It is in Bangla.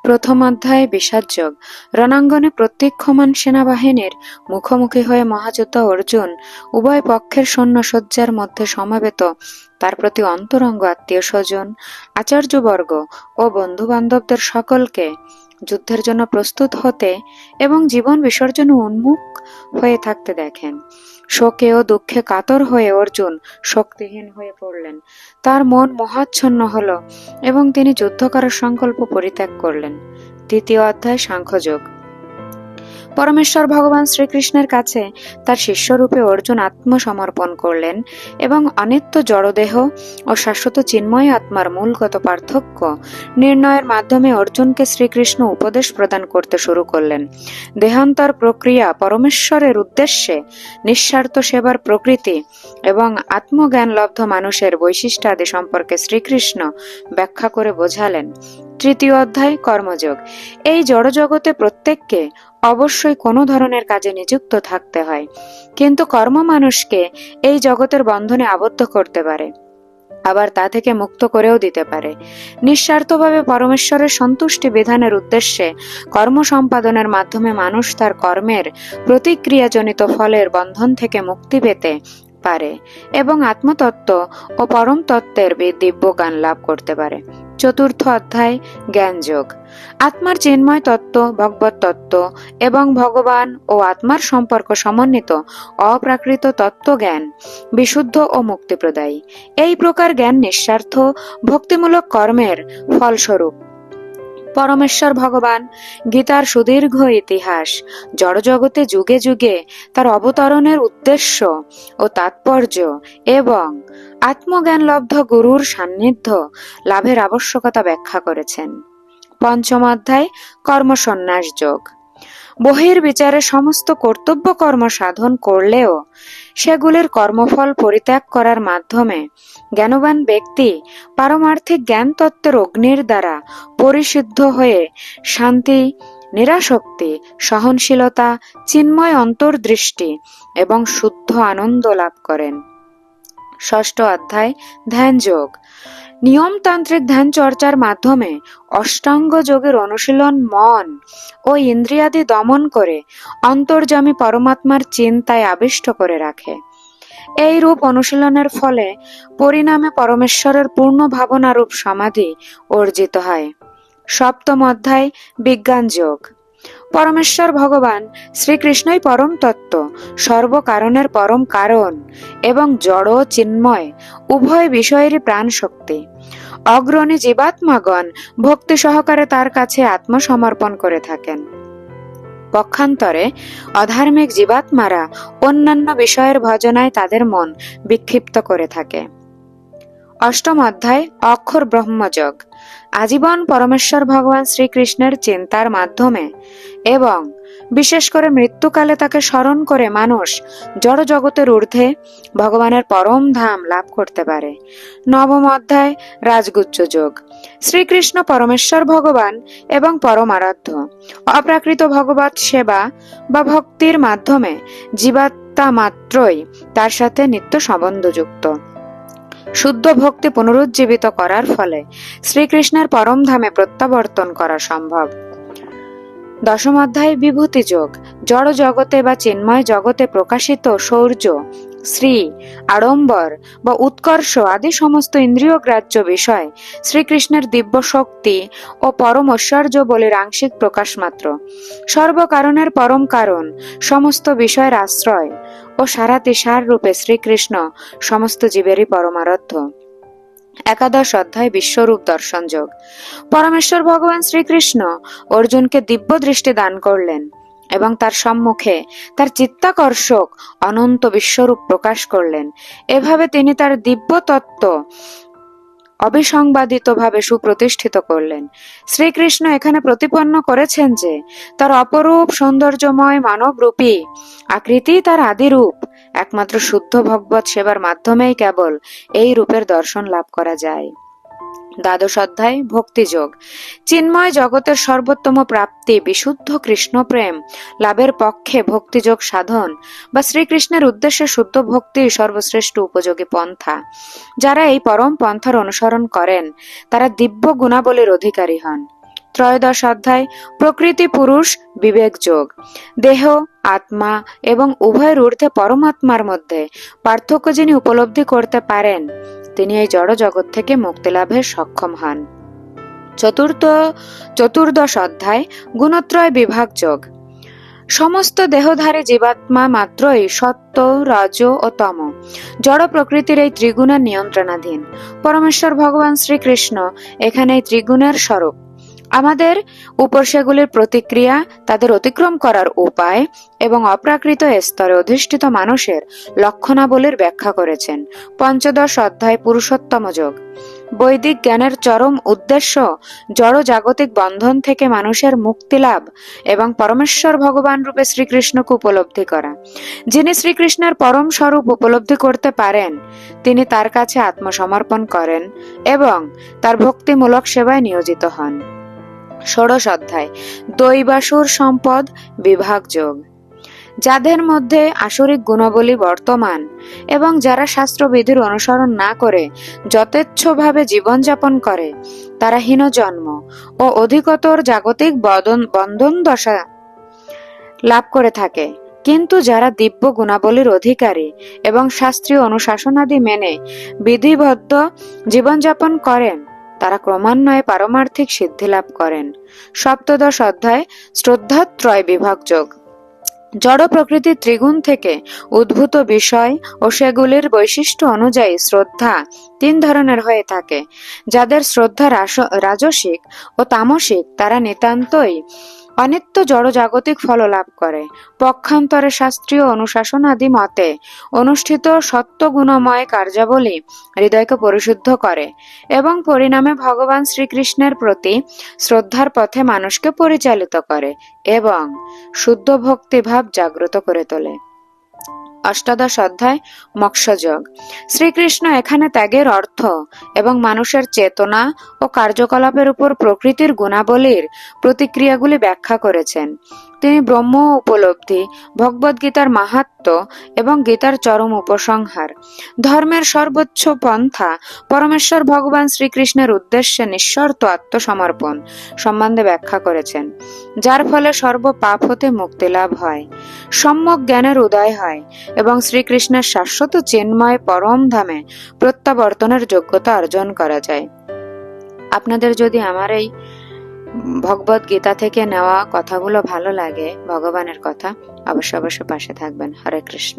প্রথম অধ্যায় বিষাদযোগ। রণাঙ্গনে প্রতীক্ষমান সেনাবাহিনীর মুখোমুখি হয়ে মহাযোদ্ধা অর্জুন উভয় পক্ষের সৈন্যসজ্জার মধ্যে সমবেত তার প্রতি অন্তরঙ্গ আত্মীয় স্বজন, আচার্যবর্গ ও বন্ধু বান্ধবদের সকলকে যুদ্ধের জন্য প্রস্তুত হতে এবং জীবন বিসর্জনে উন্মুখ হয়ে থাকতে দেখেন। শোকে ও দুঃখে কাতর হয়ে অর্জুন শক্তিহীন হয়ে পড়লেন। তার মন মোহাচ্ছন্ন হল এবং তিনি যুদ্ধ করার সংকল্প পরিত্যাগ করলেন। দ্বিতীয় অধ্যায় সাংখ্যযোগ। পরমেশ্বর ভগবান শ্রীকৃষ্ণের কাছে তার শিষ্যরূপে অর্জুন আত্মসমর্পণ করলেন এবং অনিত্য জড়দেহ ও শাশ্বত চিন্ময় আত্মার মূলগত পার্থক্য নির্ণয়ের মাধ্যমে অর্জুনকে শ্রীকৃষ্ণ উপদেশ প্রদান করতে শুরু করলেন। দেহান্তর প্রক্রিয়া, পরমেশ্বরের উদ্দেশ্যে নিঃস্বার্থ সেবার প্রকৃতি এবং আত্মজ্ঞানলব্ধ মানুষের বৈশিষ্ট্য আদি সম্পর্কে শ্রীকৃষ্ণ ব্যাখ্যা করে বোঝালেন। তৃতীয় অধ্যায় কর্মযোগ। এই জড়জগতে প্রত্যেককে অবশ্যই কোনো ধরনের কাজে নিযুক্ত থাকতে হয়, কিন্তু কর্ম মানুষকে এই জগতের বন্ধনে আবদ্ধ করতে পারে, আবার তা থেকে মুক্ত করেও দিতে পারে। নিঃস্বার্থভাবে পরমেশ্বরের সন্তুষ্টি বিধানের উদ্দেশ্যে কর্ম সম্পাদনের মাধ্যমে মানুষ তার কর্মের প্রতিক্রিয়াজনিত ফলের বন্ধন থেকে মুক্তি পেতে পারে এবং আত্মতত্ত্ব ও পরম তত্ত্বের দিব্য জ্ঞান লাভ করতে পারে। চতুর্থ অধ্যায় জ্ঞানযোগ। আত্মার চিন্ময় তত্ত্ব, ভগবত তত্ত্ব এবং ভগবান ও আত্মার সম্পর্ক সমন্বিত অপ্রাকৃত তত্ত্বজ্ঞান বিশুদ্ধ ও মুক্তিপ্রদায়ী। এই প্রকার জ্ঞান নিঃস্বার্থ ভক্তিমূলক কর্মের ফলস্বরূপ। পরমেশ্বর ভগবান গীতার সুদীর্ঘ ইতিহাস, জড়জগতে যুগে যুগে তার অবতরণের উদ্দেশ্য ও তাৎপর্য এবং আত্মজ্ঞানলব্ধ গুরুর সান্নিধ্য লাভের আবশ্যকতা ব্যাখ্যা করেছেন। পঞ্চম অধ্যায় কর্মসন্ন্যাস যোগ। বহির্বিচারে সমস্ত কর্তব্য কর্ম সাধন করলেও সেগুলির কর্মফল পরিত্যাগ করার মাধ্যমে জ্ঞানবান ব্যক্তি পারমার্থিক জ্ঞান তত্ত্বের অগ্নির দ্বারা পরিশুদ্ধ হয়ে শান্তি, নিরাসক্তি, সহনশীলতা, চিন্ময় অন্তর্দৃষ্টি এবং শুদ্ধ আনন্দ লাভ করেন। ষষ্ঠ অধ্যায় ধ্যান যোগ। নিয়মতান্ত্রিক ধ্যান চর্চার মাধ্যমে অষ্টাঙ্গ যোগের অনুশীলন মন ও ইন্দ্রিয়াদি দমন করে অন্তর্যামী পরমাত্মার চিন্তায় আবিষ্ট করে রাখে। এই রূপ অনুশীলনের ফলে পরিণামে পরমেশ্বরের পূর্ণ ভাবনারূপ সমাধি অর্জিত হয়। সপ্তম অধ্যায় বিজ্ঞান যোগ। পরমেশ্বর ভগবান শ্রীকৃষ্ণই পরম তত্ত্ব, সর্বকারণের পরম কারণ এবং জড় চিন্ময় উভয় বিষয়েরই প্রাণ শক্তি। অগ্রণী জীবাত্মাগণ ভক্তি সহকারে তার কাছে আত্মসমর্পণ করে থাকেন। পক্ষান্তরে অধার্মিক জীবাত্মারা অন্যান্য বিষয়ের ভজনায় তাদের মন বিক্ষিপ্ত করে থাকে। অষ্টম অধ্যায় অক্ষর ব্রহ্মযোগ। আজীবন পরমেশ্বর ভগবান শ্রীকৃষ্ণের চিন্তার মাধ্যমে এবং বিশেষ করে মৃত্যুকালে তাকে স্মরণ করে মানুষ জড় জগতের ঊর্ধ্বে ভগবানের পরম ধাম লাভ করতে পারে। নবম অধ্যায় রাজগুচ্ছ যোগ। শ্রীকৃষ্ণ পরমেশ্বর ভগবান এবং পরম আরাধ্য। অপ্রাকৃত ভগবত সেবা বা ভক্তির মাধ্যমে জীবাত্মা মাত্রই তার সাথে নিত্য সম্বন্ধযুক্ত। শুদ্ধ ভক্তি পুনরুজ্জীবিত করার ফলে শ্রীকৃষ্ণের পরম ধামে প্রত্যাবর্তন করা সম্ভব। দশম অধ্যায় বিভূতি যোগ। জড় জগতে বা চিন্ময় জগতে প্রকাশিত শৌর্য, শ্রী, আড়ম্বর বা উৎকর্ষ আদি সমস্ত ইন্দ্রিয় গ্রাহ্য বিষয় শ্রীকৃষ্ণের দিব্য শক্তি ও পরম ঐশ্বর্য বলির আংশিক প্রকাশ মাত্র। সর্বকারণের পরম কারণ, সমস্ত বিষয়ের আশ্রয় ও সারাতিসার রূপে শ্রীকৃষ্ণ সমস্ত জীবেরই পরমারাধ্য। একাদশ অধ্যায় বিশ্বরূপ দর্শন যোগ। পরমেশ্বর ভগবান শ্রীকৃষ্ণ অর্জুনকে দিব্য দৃষ্টি দান করলেন এবং তার সম্মুখে তার চিত্তাকর্ষক অনন্ত বিশ্বরূপ প্রকাশ করলেন। এভাবে তিনি তার দিব্য তত্ত্ব অবিসংবাদিতভাবে সুপ্রতিষ্ঠিত করলেন। শ্রীকৃষ্ণ এখানে প্রতিপন্ন করেছেন যে তার অপরূপ সৌন্দর্যময় মানবরূপী আকৃতি তার আদিরূপ। একমাত্র শুদ্ধ ভগবত সেবার মাধ্যমেই কেবল এই রূপের দর্শন লাভ করা যায়। দ্বাদশ অধ্যায় ভক্তিযোগ। চিন্ময় জগতের সর্বোত্তম প্রাপ্তি বিশুদ্ধ কৃষ্ণ প্রেম লাভের পক্ষে ভক্তিযোগ সাধন বা শ্রীকৃষ্ণের উদ্দেশ্যে শুদ্ধ ভক্তি সর্বশ্রেষ্ঠ উপযোগী পন্থা। যারা এই পরম পন্থার অনুসরণ করেন তারা দিব্য গুণাবলীর অধিকারী হন। ত্রয়োদশ অধ্যায় প্রকৃতি পুরুষ বিবেক যোগ। দেহ, আত্মা এবং উভয়ের ঊর্ধ্বে পরমাত্মার মধ্যে পার্থক্য যিনি উপলব্ধি করতে পারেন, তিনি এই জড় জগৎ থেকে মুক্তি লাভে সক্ষম হন। চতুর্দশ অধ্যায় গুণত্রয় বিভাগ যোগ। সমস্ত দেহধারী জীবাত্মা মাত্রই সত্য, রজ ও তম জড় প্রকৃতির এই ত্রিগুণের নিয়ন্ত্রণাধীন। পরমেশ্বর ভগবান শ্রীকৃষ্ণ এখানে এই ত্রিগুণের স্বরূপ। আমাদের উপর সেগুলির প্রতিক্রিয়া, তাদের অতিক্রম করার উপায় এবং অপ্রাকৃত স্তরে অধিষ্ঠিত মানুষের লক্ষণাবলীর ব্যাখ্যা করেছেন। পঞ্চদশ অধ্যায় পুরুষোত্তম যোগ। বৈদিক জ্ঞানের চরম উদ্দেশ্য জড় জাগতিক বন্ধন থেকে মানুষের মুক্তি লাভ এবং পরমেশ্বর ভগবান রূপে শ্রীকৃষ্ণকে উপলব্ধি করা। যিনি শ্রীকৃষ্ণের পরম স্বরূপ উপলব্ধি করতে পারেন, তিনি তার কাছে আত্মসমর্পণ করেন এবং তার ভক্তিমূলক সেবায় নিয়োজিত হন। ষোড়শ অধ্যায় দৈবাসুর সম্পদ বিভাগ যোগ। যাদের মধ্যে আসরিক গুণাবলী বর্তমান এবং যারা শাস্ত্রবিধির অনুসরণ না করে যথেচ্ছভাবে জীবনযাপন করে, তারা হীন জন্ম ও অধিকতর জাগতিক বন্ধন দশা লাভ করে থাকে। কিন্তু যারা দিব্য গুণাবলীর অধিকারী এবং শাস্ত্রীয় অনুশাসনাদি মেনে বিধিবদ্ধ জীবনযাপন করেন, তারা ক্রমান্বয়ে পারমার্থিক সিদ্ধি লাভ করেন। সপ্তদশ অধ্যায় শ্রদ্ধাত্রয় বিভাগ যোগ। জড় প্রকৃতির ত্রিগুণ থেকে উদ্ভূত বিষয় ও সেগুলির বৈশিষ্ট্য অনুযায়ী শ্রদ্ধা তিন ধরনের হয়ে থাকে। যাদের শ্রদ্ধা রাজসিক ও তামসিক, তারা নিতান্তই অনিত্য জড় জাগতিক ফল লাভ করে। পক্ষান্তরে শাস্ত্রীয় অনুশাসনাদি মতে অনুষ্ঠিত সত্ত্বগুণময় কার্যাবলী হৃদয়কে পরিশুদ্ধ করে এবং পরিণামে ভগবান শ্রীকৃষ্ণের প্রতি শ্রদ্ধার পথে মানুষকে পরিচালিত করে এবং শুদ্ধ ভক্তিভাব জাগ্রত করে তোলে। অষ্টাদশ অধ্যায় মোক্ষযোগ। শ্রীকৃষ্ণ এখানে ত্যাগের অর্থ এবং মানুষের চেতনা ও কার্যকলাপের উপর প্রকৃতির গুণাবলীর প্রতিক্রিয়াগুলি ব্যাখ্যা করেছেন। তিনি ব্রহ্ম উপলব্ধি, ভগবদ্গীতার মাহাত্ম্য এবং গীতার চরম উপসংহার, ধর্মের সর্বোচ্চ পন্থা পরমেশ্বর ভগবান শ্রীকৃষ্ণের উদ্দেশ্যে নিঃশর্ত আত্মসমর্পণ সম্বন্ধে ব্যাখ্যা করেছেন, যার ফলে সর্ব পাপ হতে মুক্তি লাভ হয়, সম্যক জ্ঞানের উদয় হয় এবং শ্রীকৃষ্ণের শাশ্বত চিন্ময় পরম ধামে প্রত্যাবর্তনের যোগ্যতা অর্জন করা যায়। আপনাদের যদি আমার এই ভগবদ গীতা থেকে নেওয়া কথাগুলো ভালো লাগে, ভগবানের কথা, অবশ্যই পাশে থাকবেন। হরে কৃষ্ণ।